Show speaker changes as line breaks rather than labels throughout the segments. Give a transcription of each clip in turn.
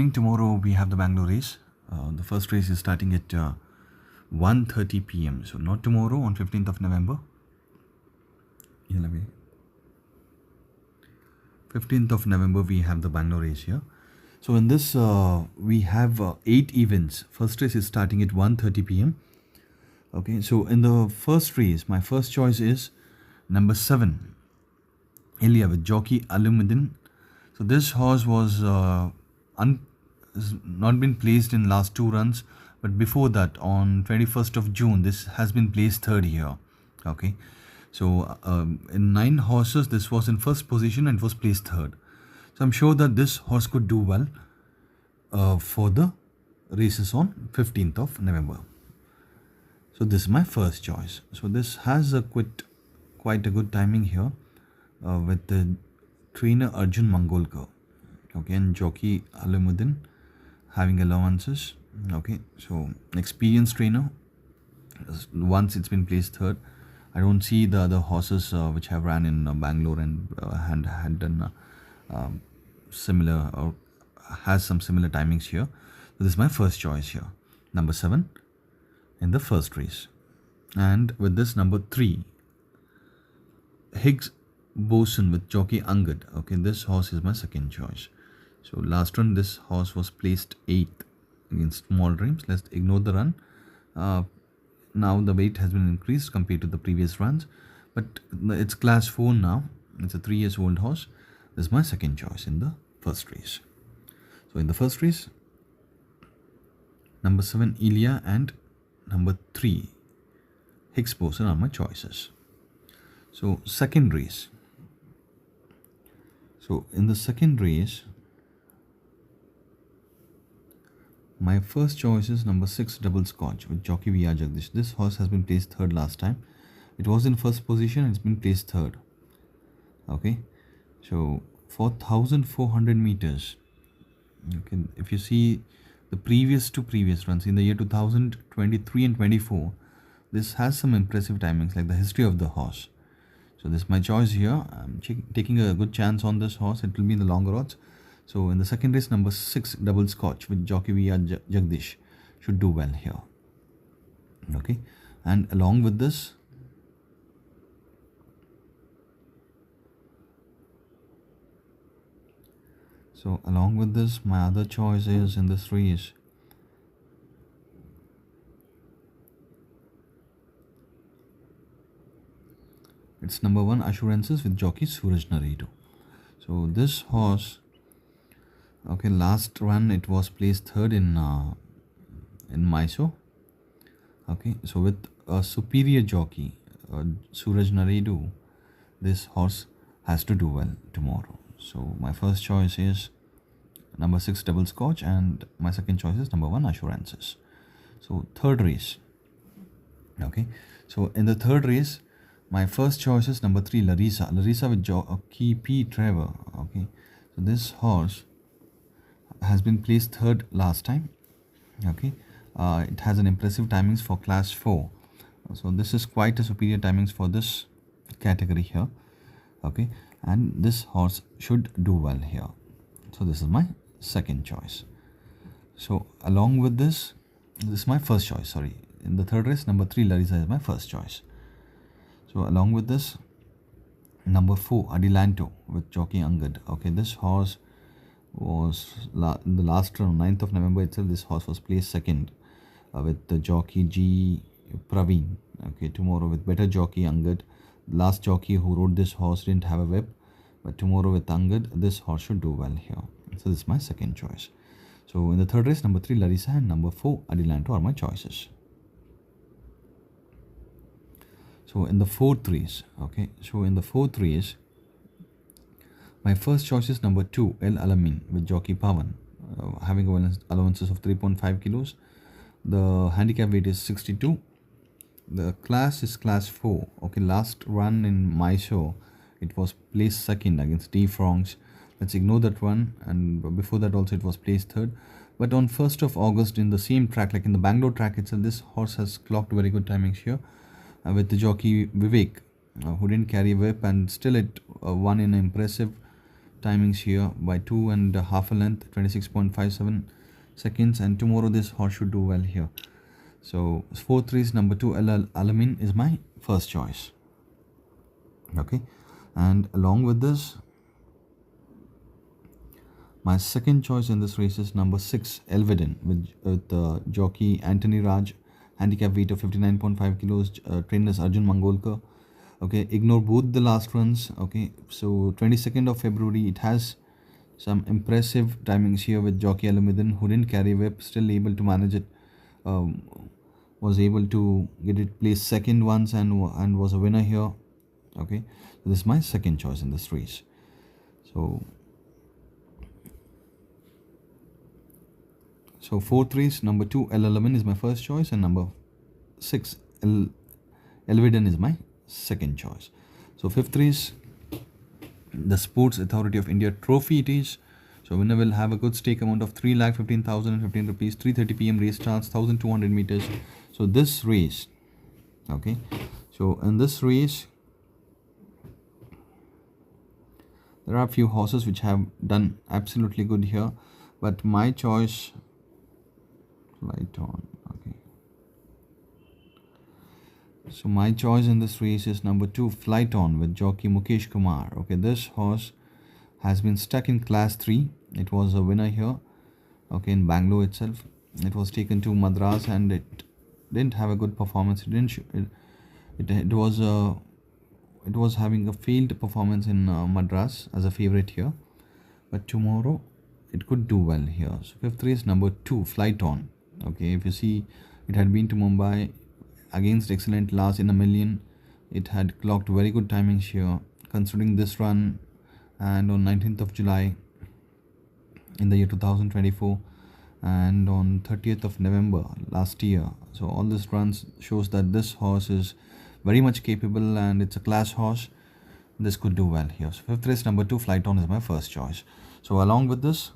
evening. Tomorrow we have the Bangalore race. The first race is starting at 1:30 p.m. So not tomorrow, on 15th of November. 15th of November we have the Bangalore race here. So in this we have 8 events. First race is starting at 1:30 p.m. Okay, so in the first race, my first choice is number 7, Ilya with jockey Alumidin. So this horse was has not been placed in last 2 runs, but before that, on 21st of June, this has been placed third here. Okay, so in 9 horses, this was in first position and was placed third. So I'm sure that this horse could do well for the races on 15th of November. So this is my first choice. So this has quite a good timing here with the trainer Arjun Mangolkar. Okay, and jockey Alumuddin having allowances. Okay, so experienced trainer. Once it's been placed third, I don't see the other horses which have ran in Bangalore and had done similar or has some similar timings here. So this is my first choice here, number 7 in the first race. And with this, number 3, Higgs Boson with jockey Angad. Okay, this horse is my second choice. So last run this horse was placed 8th against Small Dreams. Let's ignore the run. Now the weight has been increased compared to the previous runs, but it's class 4 now. It's a 3 years old horse. This is my second choice in the first race. So in the first race, number 7 Ilya and number 3 Higgs Boson are my choices. So second race. So in the second race, my first choice is number 6 Double Scotch with jockey V.R. Jagdish. This horse has been placed third last time. It was in first position. It's been placed third. Okay, so for 1,400 meters. Okay, if you see the previous runs in the year 2023 and 24, this has some impressive timings like the history of the horse. So this is my choice here. I'm taking a good chance on this horse. It will be in the longer odds. So in the second race, number 6 Double Scotch with jockey V.R. Jagdish should do well here. Okay, and along with this, my other choice is in this race it's number 1 Assurances with jockey Suraj Naredo. So this horse, okay, last run it was placed third in Mysore. Okay, so with a superior jockey Suraj Naredo, this horse has to do well tomorrow. So my first choice is number 6 Double Scotch and my second choice is number 1 Assurances. So third race. Okay, so in the third race, my first choice is number 3 Larissa with jockey P. Trevor. Okay, so this horse has been placed third last time. Okay, it has an impressive timings for class 4. So this is quite a superior timings for this category here. Okay, and this horse should do well here. So this is my second choice. So along with this is my first choice. Sorry, in the third race, number 3 Larissa is my first choice. So along with this, number 4 Adilanto with jockey Angad. Okay, this horse was in the last round, 9th of November itself. This horse was placed second with the jockey G. Praveen. Okay, tomorrow with better jockey Angad. Last jockey who rode this horse didn't have a whip, but tomorrow with Angad, this horse should do well here. So this is my second choice. So in the third race, number 3 Larissa and number 4 Adilanto are my choices. So in the fourth race, okay, so in the fourth race, my first choice is number 2 El Alamin with jockey Pavan, having allowances of 3.5 kilos. The handicap weight is 62. The class is class 4. Okay, last run in Mysore, it was placed second against D. Frongs. Let's ignore that one, and before that also it was placed third. But on 1st of August in the same track, like in the Bangalore track itself, this horse has clocked very good timings here with the jockey Vivek, who didn't carry a whip, and still it won in impressive timings here by 2.5 a length, 26.57 seconds, and tomorrow this horse should do well here. So 4-3 is number 2 Alamin is my first choice. Okay, and along with this, my second choice in this race is number 6 Elvedin with jockey Anthony Raj, handicap weight of 59.5 kilos, trained as Arjun Mangolkar. Okay, ignore both the last runs. Okay, so 22nd of February, it has some impressive timings here with jockey Alamidin, who didn't carry whip, still able to manage it, was able to get it placed second once and was a winner here. Okay, so this is my second choice in this race. So 4-3 is number 2 L11 is my first choice, and number 6 Elvedin is my second choice. So 5-3 is the Sports Authority of India Trophy it is. So winner will have a good stake amount of 3,15,015 rupees. 3:30 p.m. race starts, 1,200 meters. So this race, okay. So in this race, there are a few horses which have done absolutely good here, but my choice, light on, okay. So my choice in this race is number 2 Flight On with jockey Mukesh Kumar. Okay, this horse has been stuck in class 3. It was a winner here, okay, in Bangalore itself. It was taken to Madras and it didn't have a good performance. It was having a failed performance in Madras as a favorite here, but tomorrow it could do well here. So 5-3 is number 2 Flight On. Okay, if you see, it had been to Mumbai against excellent last in a million. It had clocked very good timings here, considering this run, and on 19th of July in the year 2024 and on 30th of November last year. So all this runs shows that this horse is very much capable and it's a class horse. This could do well here. So 5th race number 2 Flight On is my first choice. So along with this,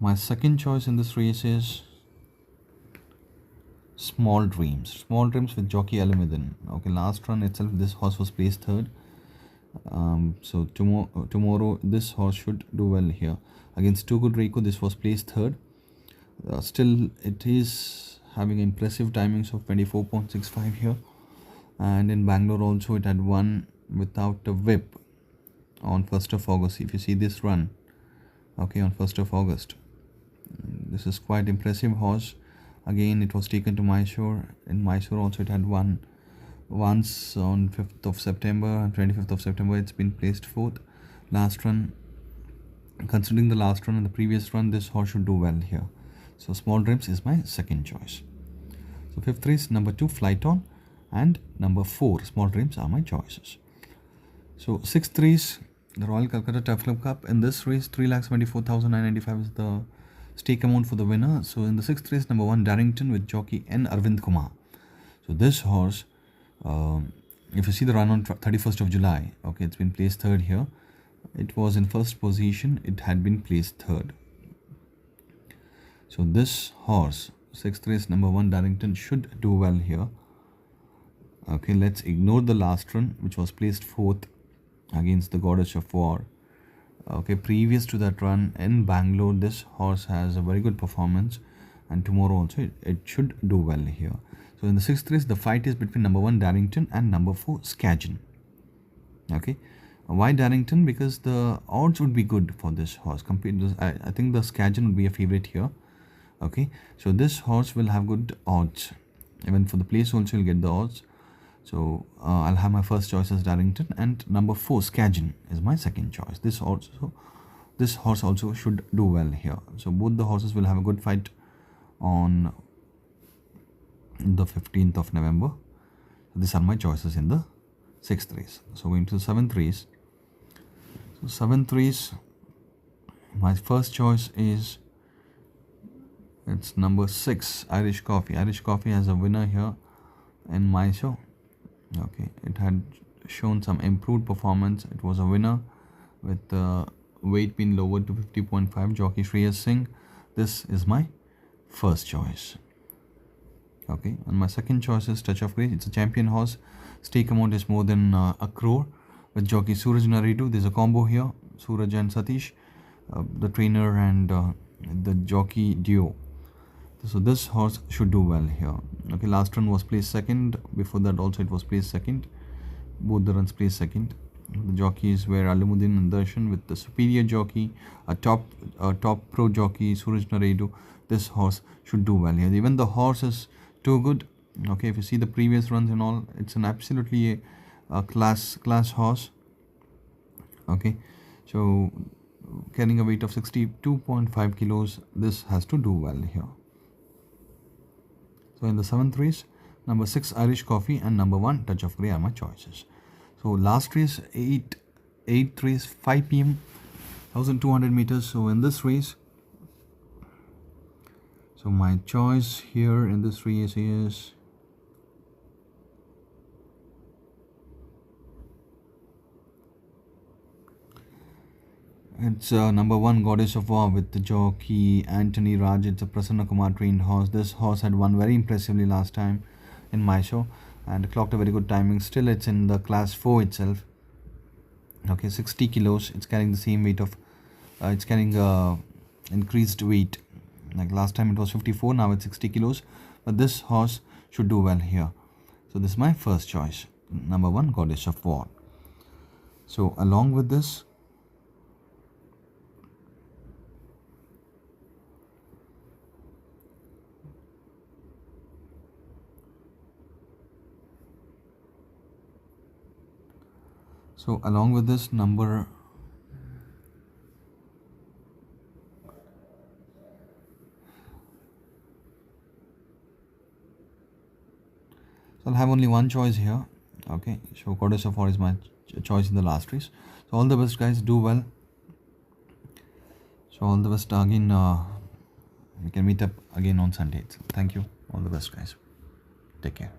my second choice in this race is Small Dreams. Small Dreams with jockey Alamidin. Okay, last run itself this horse was placed third. So tomorrow this horse should do well here. Against Too Good Reiko, this was placed third. Still, it is having impressive timings of 24.65 here. And in Bangalore also, it had won without a whip on 1st of August. If you see this run, okay, on 1st of August. This is quite impressive horse. Again, it was taken to Mysore. In Mysore also, it had won once on 5th of September and 25th of September. It's been placed fourth. Last run, considering the last run and the previous run, this horse should do well here. So Small Dreams is my second choice. So 5th race, number 2 Flight On and number 4 Small Dreams are my choices. So 6th race, the Royal Calcutta Turf Club Cup. In this race, 3,74,995 is the stake amount for the winner. So in the 6th race, number 1 Darrington with jockey N. Arvind Kumar. So this horse, if you see the run on 31st of July, okay, it's been placed third here. It was in first position. It had been placed third. So this horse, 6th race, number 1 Darrington, should do well here. Okay, let's ignore the last run, which was placed fourth against the Goddess of War. Okay, previous to that run in Bangalore, this horse has a very good performance, and tomorrow also it should do well here. So in the 6th race, the fight is between number 1 Darrington and number 4 Skagin. Okay, why Darrington? Because the odds would be good for this horse. I think the Skagin would be a favorite here. Okay, so this horse will have good odds. Even for the place also you'll get the odds. So I'll have my first choice as Darrington, and number 4 Skagin is my second choice. This horse also should do well here. So both the horses will have a good fight on the 15th of November. These are my choices in the 6th race. So going to the 7th race. So 7th race, my first choice is, it's number 6 Irish Coffee. Irish Coffee has a winner here in Mysore. Okay, it had shown some improved performance. It was a winner with the weight being lowered to 50.5. Jockey Shreyas Singh. This is my first choice. Okay, and my second choice is Touch of Grace. It's a champion horse. Stake amount is more than a crore. with jockey Suraj Naredu. There's a combo here, Suraj and Satish, the trainer and the jockey duo. So this horse should do well here. Okay, last run was placed second. Before that also it was placed second. Both the runs placed second. The jockeys were Alimuddin and Darshan with the superior jockey, a top pro jockey Suraj Naredu. This horse should do well here. Even the horse is too good. Okay, if you see the previous runs and all, it's an absolutely a class horse. Okay, so carrying a weight of 62.5 kilos, this has to do well here. So in the 7th race, number 6 Irish Coffee and number 1 Touch of Grey are my choices. So last race, 8th race, 5 p.m, 1200 meters. So in this race, so my choice here in this race is it's number 1 Goddess of War with the jockey Anthony Raj. It's a Prasanna Kumar trained horse. This horse had won very impressively last time in Mysore and clocked a very good timing. Still, it's in the class 4 itself. Okay, 60 kilos. It's carrying the same weight of, it's carrying increased weight. Like last time it was 54, now it's 60 kilos. But this horse should do well here. So this is my first choice, number 1 Goddess of War. So along with this, number I'll have only one choice here. Okay, so Goddess of War is my choice in the last race. So all the best, guys. Do well. So all the best again. We can meet up again on Sunday. Thank you. All the best, guys. Take care.